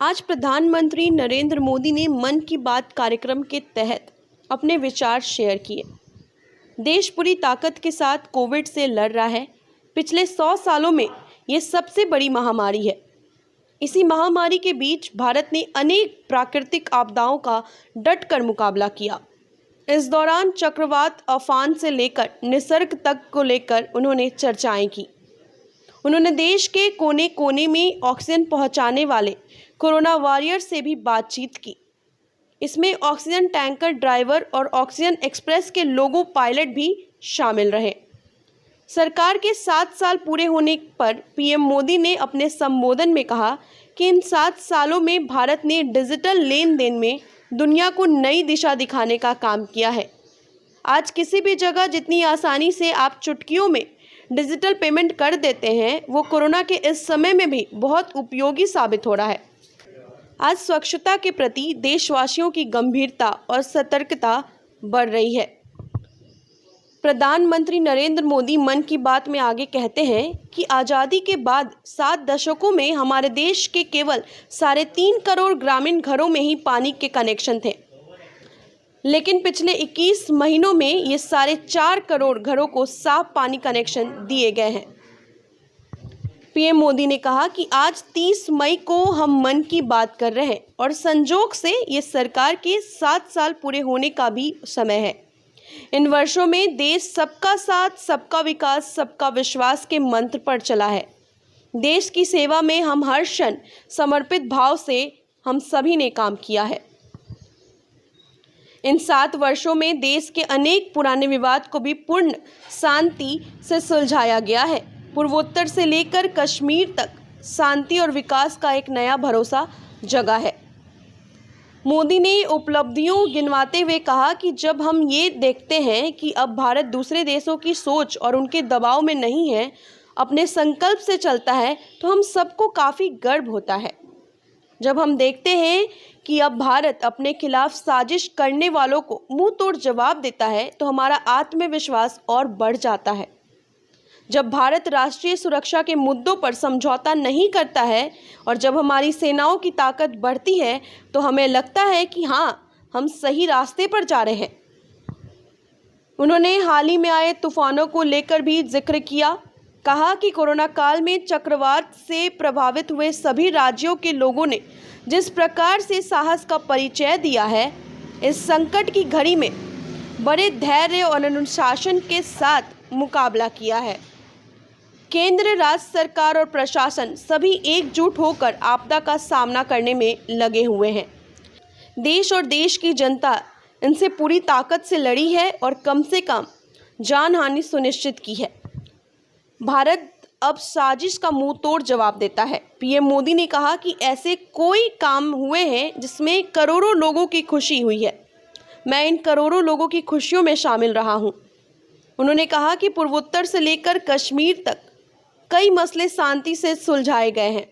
आज प्रधानमंत्री नरेंद्र मोदी ने मन की बात कार्यक्रम के तहत अपने विचार शेयर किए। देश पूरी ताकत के साथ कोविड से लड़ रहा है। पिछले 100 सालों में ये सबसे बड़ी महामारी है। इसी महामारी के बीच भारत ने अनेक प्राकृतिक आपदाओं का डटकर मुकाबला किया। इस दौरान चक्रवात अम्फान से लेकर निसर्ग तक को लेकर उन्होंने चर्चाएं की। उन्होंने देश के कोने कोने में ऑक्सीजन पहुंचाने वाले कोरोना वॉरियर से भी बातचीत की। इसमें ऑक्सीजन टैंकर ड्राइवर और ऑक्सीजन एक्सप्रेस के लोगो पायलट भी शामिल रहे। सरकार के 7 साल पूरे होने पर पीएम मोदी ने अपने संबोधन में कहा कि इन 7 सालों में भारत ने डिजिटल लेन देन में दुनिया को नई दिशा दिखाने का काम किया है। आज किसी भी जगह जितनी आसानी से आप चुटकियों में डिजिटल पेमेंट कर देते हैं, वो कोरोना के इस समय में भी बहुत उपयोगी साबित हो रहा है। आज स्वच्छता के प्रति देशवासियों की गंभीरता और सतर्कता बढ़ रही है। प्रधानमंत्री नरेंद्र मोदी मन की बात में आगे कहते हैं कि आज़ादी के बाद 7 दशकों में हमारे देश के केवल 3.5 करोड़ ग्रामीण घरों में ही पानी के कनेक्शन थे, लेकिन पिछले 21 महीनों में ये 4.5 करोड़ घरों को साफ पानी कनेक्शन दिए गए हैं। पीएम मोदी ने कहा कि आज 30 मई को हम मन की बात कर रहे हैं और संजोग से ये सरकार के 7 साल पूरे होने का भी समय है। इन वर्षों में देश सबका साथ, सबका विकास, सबका विश्वास के मंत्र पर चला है। देश की सेवा में हम हर क्षण समर्पित भाव से हम सभी ने काम किया है। इन 7 वर्षों में देश के अनेक पुराने विवाद को भी पूर्ण शांति से सुलझाया गया है। पूर्वोत्तर से लेकर कश्मीर तक शांति और विकास का एक नया भरोसा जगा है। मोदी ने उपलब्धियों गिनवाते हुए कहा कि जब हम ये देखते हैं कि अब भारत दूसरे देशों की सोच और उनके दबाव में नहीं है, अपने संकल्प से चलता है, तो हम सबको काफ़ी गर्व होता है। जब हम देखते हैं कि अब भारत अपने खिलाफ साजिश करने वालों को मुंह तोड़ जवाब देता है, तो हमारा आत्मविश्वास और बढ़ जाता है। जब भारत राष्ट्रीय सुरक्षा के मुद्दों पर समझौता नहीं करता है और जब हमारी सेनाओं की ताकत बढ़ती है, तो हमें लगता है कि हाँ, हम सही रास्ते पर जा रहे हैं। उन्होंने हाल ही में आए तूफानों को लेकर भी जिक्र किया। कहा कि कोरोना काल में चक्रवात से प्रभावित हुए सभी राज्यों के लोगों ने जिस प्रकार से साहस का परिचय दिया है, इस संकट की घड़ी में बड़े धैर्य और अनुशासन के साथ मुकाबला किया है। केंद्र, राज्य सरकार और प्रशासन सभी एकजुट होकर आपदा का सामना करने में लगे हुए हैं। देश और देश की जनता इनसे पूरी ताकत से लड़ी है और कम से कम जान हानि सुनिश्चित की है। भारत अब साजिश का मुंह तोड़ जवाब देता है। पीएम मोदी ने कहा कि ऐसे कोई काम हुए हैं जिसमें करोड़ों लोगों की खुशी हुई है। मैं इन करोड़ों लोगों की खुशियों में शामिल रहा हूं। उन्होंने कहा कि पूर्वोत्तर से लेकर कश्मीर तक कई मसले शांति से सुलझाए गए हैं।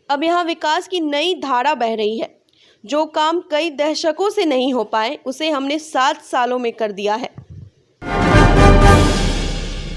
अब यहाँ विकास की नई धारा बह रही है। जो काम कई दशकों से नहीं हो पाए, उसे हमने 7 सालों में कर दिया है।